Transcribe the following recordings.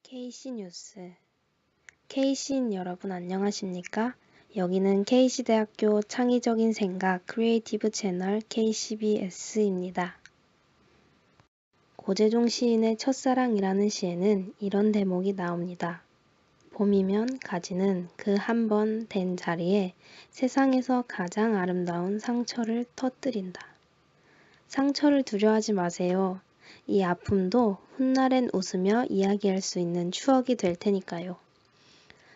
KC 뉴스. KC인 여러분 안녕하십니까? 여기는 KC대학교 창의적인 생각 크리에이티브 채널 KCBS입니다. 고재종 시인의 첫사랑이라는 시에는 이런 대목이 나옵니다. 봄이면 가지는 그 한 번 된 자리에 세상에서 가장 아름다운 상처를 터뜨린다. 상처를 두려워하지 마세요. 이 아픔도 훗날엔 웃으며 이야기할 수 있는 추억이 될 테니까요.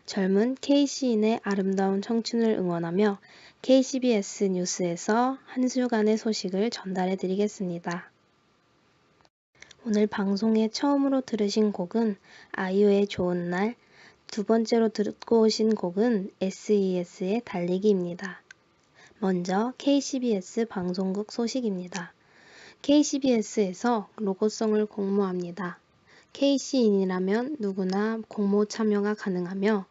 젊은 K시인의 아름다운 청춘을 응원하며 KCBS 뉴스에서 한 주간의 소식을 전달해 드리겠습니다. 오늘 방송에 처음으로 들으신 곡은 아이유의 좋은 날, 두 번째로 듣고 오신 곡은 SES의 달리기입니다. 먼저 KCBS 방송국 소식입니다. KCBS에서 로고송을 공모합니다. K시인이라면 누구나 공모 참여가 가능하며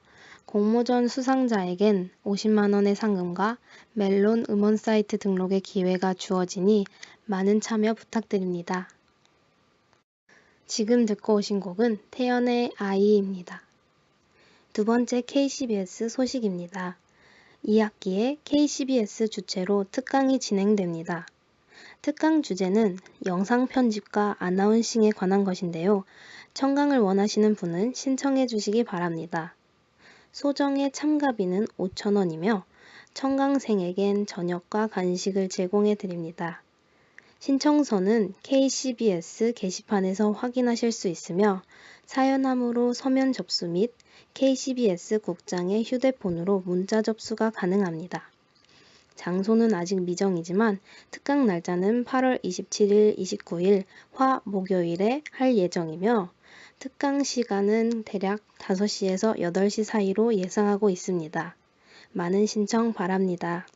공모전 수상자에겐 50만원의 상금과 멜론 음원 사이트 등록의 기회가 주어지니 많은 참여 부탁드립니다. 지금 듣고 오신 곡은 태연의 아이입니다. 두 번째 KCBS 소식입니다. 2학기에 KCBS 주최로 특강이 진행됩니다. 특강 주제는 영상 편집과 아나운싱에 관한 것인데요. 청강을 원하시는 분은 신청해 주시기 바랍니다. 소정의 참가비는 5,000원이며 청강생에겐 저녁과 간식을 제공해 드립니다. 신청서는 KCBS 게시판에서 확인하실 수 있으며 사연함으로 서면 접수 및 KCBS 국장의 휴대폰으로 문자 접수가 가능합니다. 장소는 아직 미정이지만 특강 날짜는 8월 27일, 29일 화 목요일에 할 예정이며 특강 시간은 대략 5시에서 8시 사이로 예상하고 있습니다. 많은 신청 바랍니다.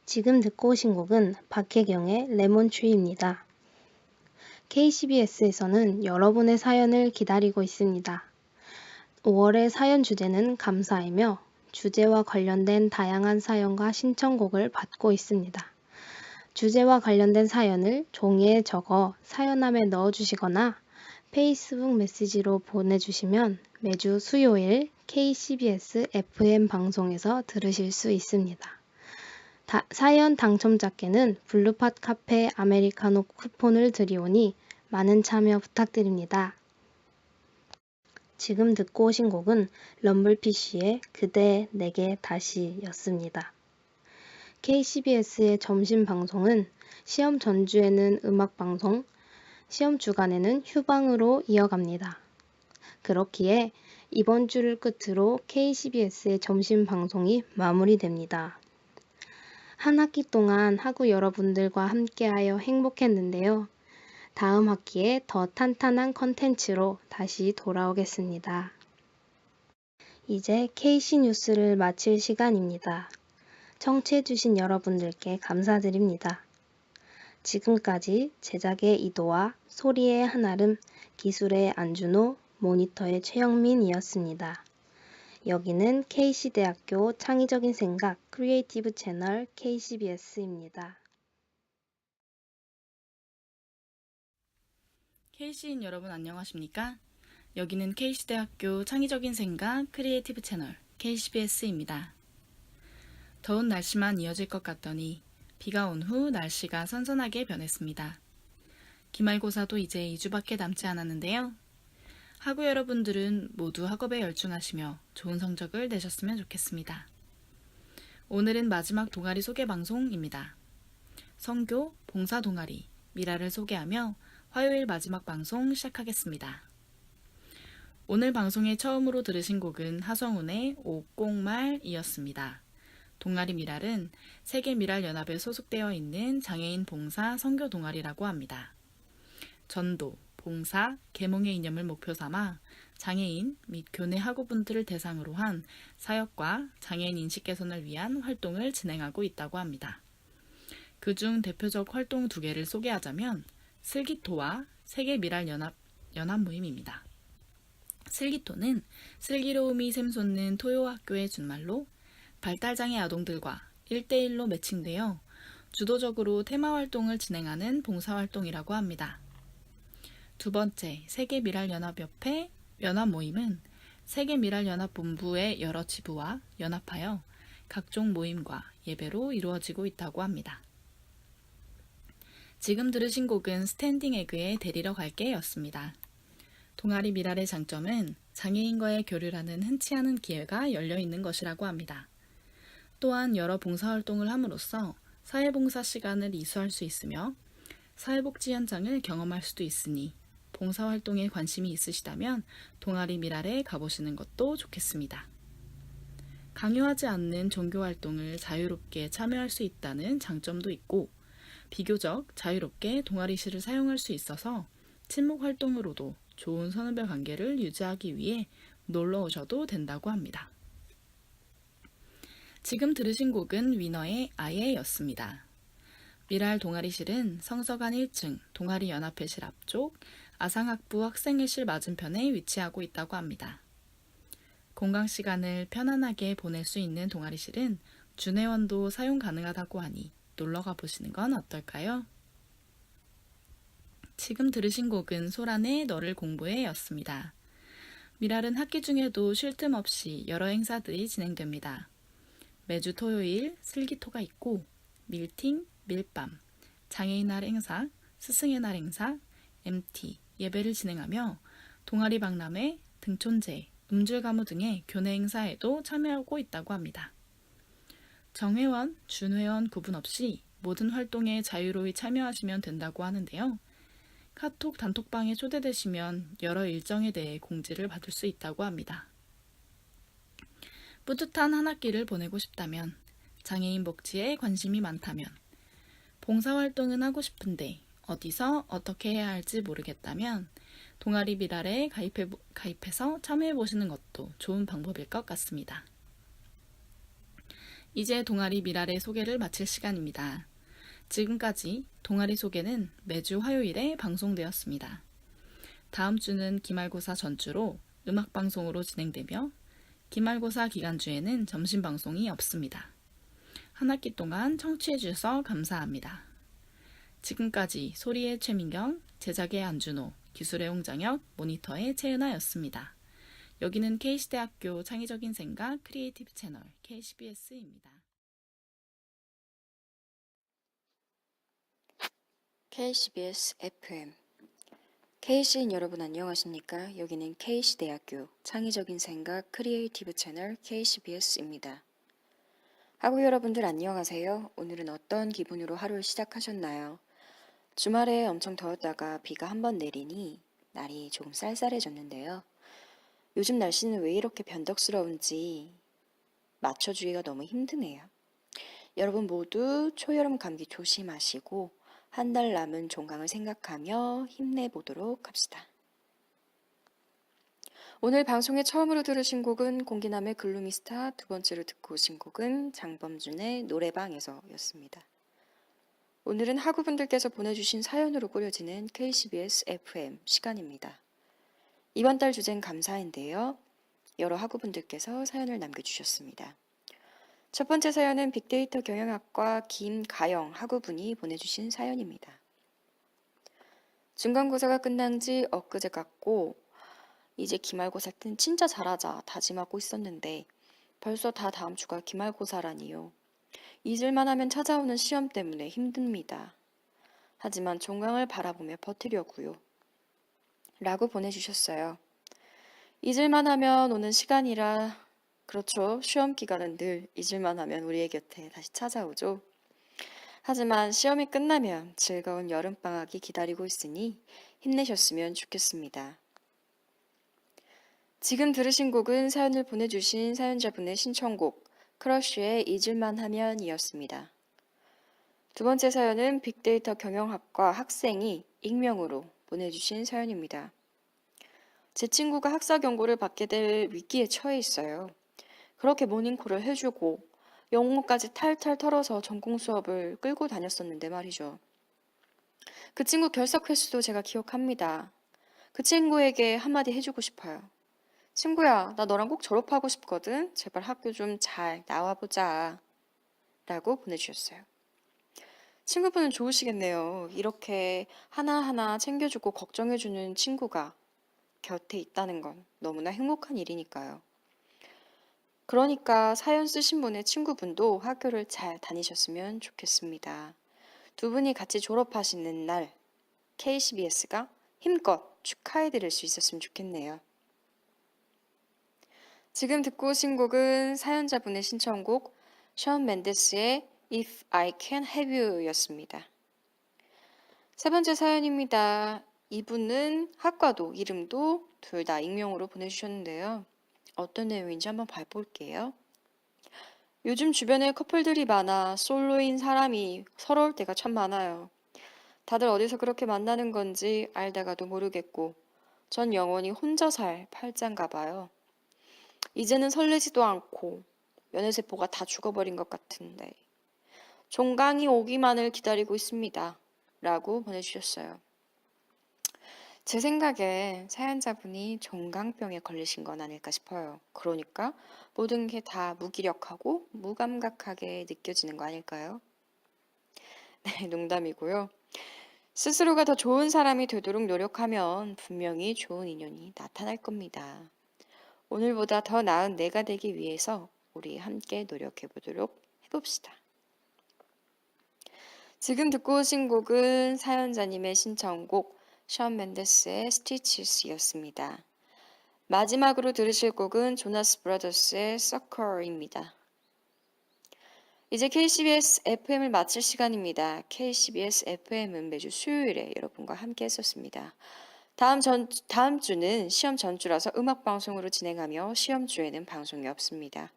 지금 듣고 오신 곡은 박혜경의 레몬트리입니다. KCBS에서는 여러분의 사연을 기다리고 있습니다. 5월의 사연 주제는 감사이며 주제와 관련된 다양한 사연과 신청곡을 받고 있습니다. 주제와 관련된 사연을 종이에 적어 사연함에 넣어주시거나 페이스북 메시지로 보내주시면 매주 수요일 KCBS FM 방송에서 들으실 수 있습니다. 사연 당첨자께는 블루팟 카페 아메리카노 쿠폰을 드리오니 많은 참여 부탁드립니다. 지금 듣고 오신 곡은 럼블피쉬의 그대 내게 다시 였습니다. KCBS의 점심 방송은 시험 전주에는 음악방송, 시험 주간에는 휴방으로 이어갑니다. 그렇기에 이번 주를 끝으로 KCBS의 점심 방송이 마무리됩니다. 한 학기 동안 학우 여러분들과 함께하여 행복했는데요. 다음 학기에 더 탄탄한 컨텐츠로 다시 돌아오겠습니다. 이제 KC 뉴스를 마칠 시간입니다. 청취해주신 여러분들께 감사드립니다. 지금까지 제작의 이도와 소리의 한아름, 기술의 안준호, 모니터의 최영민이었습니다. 여기는 KC대학교 창의적인 생각 크리에이티브 채널 KCBS입니다. KC인 여러분 안녕하십니까? 여기는 KC대학교 창의적인 생각 크리에이티브 채널 KCBS입니다. 더운 날씨만 이어질 것 같더니 비가 온 후 날씨가 선선하게 변했습니다. 기말고사도 이제 2주밖에 남지 않았는데요. 학우 여러분들은 모두 학업에 열중하시며 좋은 성적을 내셨으면 좋겠습니다. 오늘은 마지막 동아리 소개 방송입니다. 선교, 봉사 동아리, 미라를 소개하며 화요일 마지막 방송 시작하겠습니다. 오늘 방송에 처음으로 들으신 곡은 하성운의 옥곡말이었습니다. 동아리 미랄은 세계미랄연합에 소속되어 있는 장애인 봉사 선교 동아리라고 합니다. 전도, 봉사, 계몽의 이념을 목표 삼아 장애인 및 교내 학우분들을 대상으로 한 사역과 장애인 인식 개선을 위한 활동을 진행하고 있다고 합니다. 그중 대표적 활동 2개를 소개하자면 슬기토와 세계미랄연합 모임입니다. 슬기토는 슬기로움이 샘솟는 토요학교의 준말로 발달장애 아동들과 1대1로 매칭되어 주도적으로 테마활동을 진행하는 봉사활동이라고 합니다. 두 번째, 세계미랄연합협회 연합 모임은 세계미랄연합본부의 여러 지부와 연합하여 각종 모임과 예배로 이루어지고 있다고 합니다. 지금 들으신 곡은 스탠딩 에그의 데리러 갈게 였습니다. 동아리 미랄의 장점은 장애인과의 교류를 하는 흔치 않은 기회가 열려 있는 것이라고 합니다. 또한 여러 봉사활동을 함으로써 사회봉사 시간을 이수할 수 있으며 사회복지 현장을 경험할 수도 있으니 봉사활동에 관심이 있으시다면 동아리 미랄에 가보시는 것도 좋겠습니다. 강요하지 않는 종교활동을 자유롭게 참여할 수 있다는 장점도 있고 비교적 자유롭게 동아리실을 사용할 수 있어서 친목활동으로도 좋은 선후배 관계를 유지하기 위해 놀러 오셔도 된다고 합니다. 지금 들으신 곡은 위너의 아예였습니다. 미랄 동아리실은 성서관 1층 동아리 연합회실 앞쪽 아상학부 학생회실 맞은편에 위치하고 있다고 합니다. 공강 시간을 편안하게 보낼 수 있는 동아리실은 준회원도 사용 가능하다고 하니 놀러가 보시는 건 어떨까요? 지금 들으신 곡은 소란의 너를 공부해 였습니다. 미랄은 학기 중에도 쉴 틈 없이 여러 행사들이 진행됩니다. 매주 토요일 슬기토가 있고 밀팅, 밀밤, 장애인 날 행사, 스승의 날 행사, MT, 예배를 진행하며 동아리 박람회, 등촌제, 음질가무 등의 교내 행사에도 참여하고 있다고 합니다. 정회원, 준회원 구분 없이 모든 활동에 자유로이 참여하시면 된다고 하는데요. 카톡 단톡방에 초대되시면 여러 일정에 대해 공지를 받을 수 있다고 합니다. 뿌듯한 한 학기를 보내고 싶다면, 장애인 복지에 관심이 많다면, 봉사활동은 하고 싶은데 어디서 어떻게 해야 할지 모르겠다면 동아리 미랄에 가입해서 참여해보시는 것도 좋은 방법일 것 같습니다. 이제 동아리 미랄의 소개를 마칠 시간입니다. 지금까지 동아리 소개는 매주 화요일에 방송되었습니다. 다음 주는 기말고사 전주로 음악방송으로 진행되며 기말고사 기간주에는 점심방송이 없습니다. 한 학기 동안 청취해주셔서 감사합니다. 지금까지 소리의 최민경, 제작의 안준호, 기술의 홍장혁, 모니터의 최은하였습니다. 여기는 KC대학교 창의적인 생각 크리에이티브 채널 KCBS입니다. KCBS FM KC인 여러분 안녕하십니까? 여기는 KC대학교 창의적인 생각 크리에이티브 채널 KCBS입니다. 학우 여러분들 안녕하세요. 오늘은 어떤 기분으로 하루를 시작하셨나요? 주말에 엄청 더웠다가 비가 한번 내리니 날이 조금 쌀쌀해졌는데요. 요즘 날씨는 왜 이렇게 변덕스러운지 맞춰주기가 너무 힘드네요. 여러분 모두 초여름 감기 조심하시고 한 달 남은 종강을 생각하며 힘내보도록 합시다. 오늘 방송에 처음으로 들으신 곡은 공기남의 글루미스타, 두 번째로 듣고 오신 곡은 장범준의 노래방에서 였습니다. 오늘은 학우분들께서 보내주신 사연으로 꾸려지는 KCBS FM 시간입니다. 이번 달 주제는 감사인데요. 여러 학우분들께서 사연을 남겨주셨습니다. 첫 번째 사연은 빅데이터 경영학과 김가영 학우분이 보내주신 사연입니다. 중간고사가 끝난 지 엊그제 같고 이제 기말고사 땐 진짜 잘하자 다짐하고 있었는데 벌써 다 다음 주가 기말고사라니요. 잊을만 하면 찾아오는 시험 때문에 힘듭니다. 하지만 종강을 바라보며 버티려고요. 라고 보내주셨어요. 잊을만 하면 오는 시간이라 그렇죠. 시험 기간은 늘 잊을만 하면 우리의 곁에 다시 찾아오죠. 하지만 시험이 끝나면 즐거운 여름방학이 기다리고 있으니 힘내셨으면 좋겠습니다. 지금 들으신 곡은 사연을 보내주신 사연자분의 신청곡 크러쉬의 잊을만 하면 이었습니다. 두 번째 사연은 빅데이터 경영학과 학생이 익명으로 보내주신 사연입니다. 제 친구가 학사 경고를 받게 될 위기에 처해 있어요. 그렇게 모닝콜을 해주고 영어까지 탈탈 털어서 전공 수업을 끌고 다녔었는데 말이죠. 그 친구 결석 횟수도 제가 기억합니다. 그 친구에게 한마디 해주고 싶어요. 친구야, 나 너랑 꼭 졸업하고 싶거든. 제발 학교 좀 잘 나와보자. 라고 보내주셨어요. 친구분은 좋으시겠네요. 이렇게 하나하나 챙겨주고 걱정해주는 친구가 곁에 있다는 건 너무나 행복한 일이니까요. 그러니까 사연 쓰신 분의 친구분도 학교를 잘 다니셨으면 좋겠습니다. 두 분이 같이 졸업하시는 날 KCBS가 힘껏 축하해 드릴 수 있었으면 좋겠네요. 지금 듣고 오신 곡은 사연자분의 신청곡 션 맨데스의 If I Can Have You 였습니다. 세 번째 사연입니다. 이분은 학과도 이름도 둘 다 익명으로 보내주셨는데요. 어떤 내용인지 한번 봐볼게요. 요즘 주변에 커플들이 많아 솔로인 사람이 서러울 때가 참 많아요. 다들 어디서 그렇게 만나는 건지 알다가도 모르겠고 전 영원히 혼자 살 팔자인가 봐요. 이제는 설레지도 않고 면회세포가 다 죽어버린 것 같은데 종강이 오기만을 기다리고 있습니다. 라고 보내주셨어요. 제 생각에 사연자분이 종강병에 걸리신 건 아닐까 싶어요. 그러니까 모든 게 다 무기력하고 무감각하게 느껴지는 거 아닐까요? 네, 농담이고요. 스스로가 더 좋은 사람이 되도록 노력하면 분명히 좋은 인연이 나타날 겁니다. 오늘보다 더 나은 내가 되기 위해서 우리 함께 노력해 보도록 해봅시다. 지금 듣고 오신 곡은 사연자님의 신청곡 션 맨데스의 스티치스였습니다. 마지막으로 들으실 곡은 조나스 브라더스의 Sucker입니다. 이제 KCBS FM을 마칠 시간입니다. KCBS FM은 매주 수요일에 여러분과 함께 했었습니다. 다음 주는 시험 전주라서 음악방송으로 진행하며 시험 주에는 방송이 없습니다.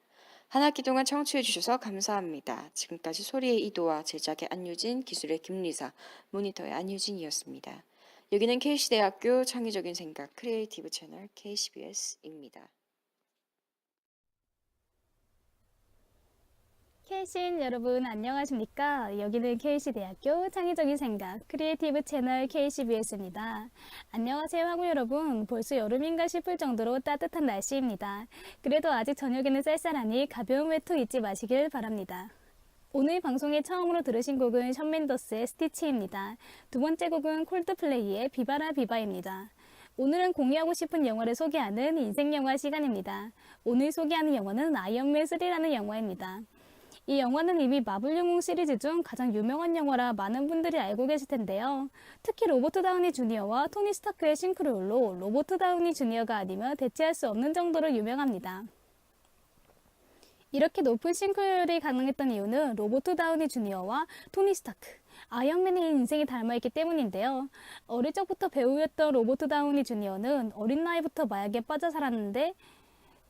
한 학기 동안 청취해 주셔서 감사합니다. 지금까지 소리의 이도와 제작의 안유진, 기술의 김리사, 모니터의 안유진이었습니다. 여기는 KC대학교 창의적인 생각 크리에이티브 채널 KCBS입니다. KC인 여러분 안녕하십니까? 여기는 KC대학교 창의적인 생각 크리에이티브 채널 KCBS입니다. 안녕하세요 하고 여러분, 벌써 여름인가 싶을 정도로 따뜻한 날씨입니다. 그래도 아직 저녁에는 쌀쌀하니 가벼운 외투 잊지 마시길 바랍니다. 오늘 방송에 처음으로 들으신 곡은 션 맨더스의 스티치입니다. 두 번째 곡은 콜드플레이의 비바라 비바입니다. 오늘은 공유하고 싶은 영화를 소개하는 인생영화 시간입니다. 오늘 소개하는 영화는 아이언맨 3라는 영화입니다. 이 영화는 이미 마블 영웅 시리즈 중 가장 유명한 영화라 많은 분들이 알고 계실 텐데요. 특히 로버트 다우니 주니어와 토니 스타크의 싱크로율로 로버트 다우니 주니어가 아니면 대체할 수 없는 정도로 유명합니다. 이렇게 높은 싱크로율이 가능했던 이유는 로버트 다우니 주니어와 토니 스타크, 아이언맨의 인생이 닮아있기 때문인데요. 어릴 적부터 배우였던 로버트 다우니 주니어는 어린 나이부터 마약에 빠져 살았는데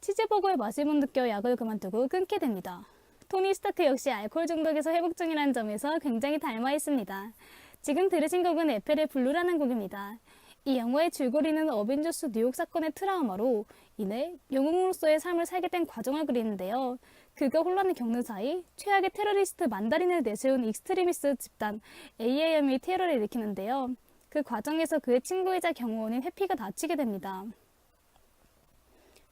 치즈버거의 맛을 못 느껴 약을 그만두고 끊게 됩니다. 토니 스타크 역시 알코올 중독에서 회복 중이라는 점에서 굉장히 닮아 있습니다. 지금 들으신 곡은 에펠의 블루라는 곡입니다. 이 영화의 줄거리는 어벤져스 뉴욕 사건의 트라우마로 인해 영웅으로서의 삶을 살게 된 과정을 그리는데요. 그가 혼란을 겪는 사이 최악의 테러리스트 만다린을 내세운 익스트리미스 집단 AIM이 테러를 일으키는데요. 그 과정에서 그의 친구이자 경호원인 해피가 다치게 됩니다.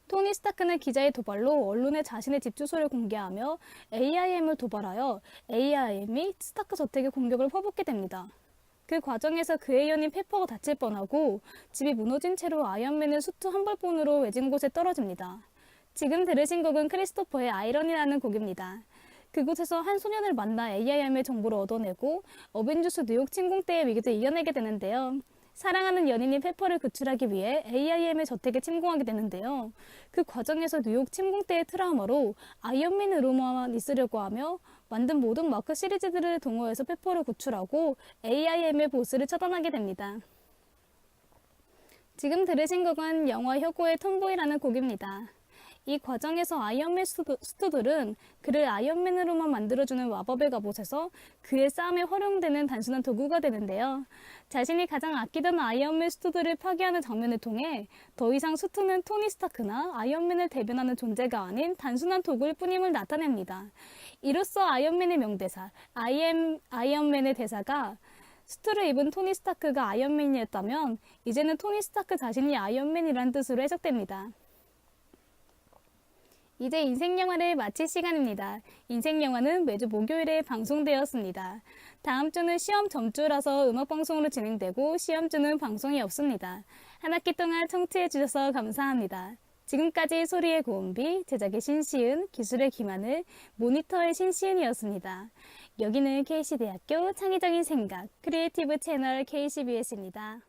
토니 스타크는 기자의 도발로 언론에 자신의 집 주소를 공개하며 AIM을 도발하여 AIM이 스타크 저택에 공격을 퍼붓게 됩니다. 그 과정에서 그의 연인 페퍼가 다칠 뻔하고 집이 무너진 채로 아이언맨은 수트 한 벌뿐으로 외진 곳에 떨어집니다. 지금 들으신 곡은 크리스토퍼의 아이러니라는 곡입니다. 그곳에서 한 소년을 만나 AIM의 정보를 얻어내고 어벤져스 뉴욕 침공대의 위기도 이겨내게 되는데요. 사랑하는 연인인 페퍼를 구출하기 위해 AIM의 저택에 침공하게 되는데요. 그 과정에서 뉴욕 침공대의 트라우마로 아이언맨으로만 있으려고 하며 만든 모든 마크 시리즈들을 동원해서 페퍼를 구출하고 AIM의 보스를 처단하게 됩니다. 지금 들으신 곡은 영화 혁오의 톰보이라는 곡입니다. 이 과정에서 아이언맨 수트들은 그를 아이언맨으로만 만들어주는 마법의 갑옷에서 그의 싸움에 활용되는 단순한 도구가 되는데요. 자신이 가장 아끼던 아이언맨 수트들을 파괴하는 장면을 통해 더 이상 수트는 토니 스타크나 아이언맨을 대변하는 존재가 아닌 단순한 도구일 뿐임을 나타냅니다. 이로써 아이언맨의 명대사, 아이언맨의 대사가 수트를 입은 토니 스타크가 아이언맨이었다면 이제는 토니 스타크 자신이 아이언맨이라는 뜻으로 해석됩니다. 이제 인생영화를 마칠 시간입니다. 인생영화는 매주 목요일에 방송되었습니다. 다음 주는 시험 전주라서 음악방송으로 진행되고 시험주는 방송이 없습니다. 한 학기 동안 청취해주셔서 감사합니다. 지금까지 소리의 고은비, 제작의 신시은, 기술의 김하늘, 모니터의 신시은이었습니다. 여기는 KC대학교 창의적인 생각 크리에이티브 채널 KCBS입니다.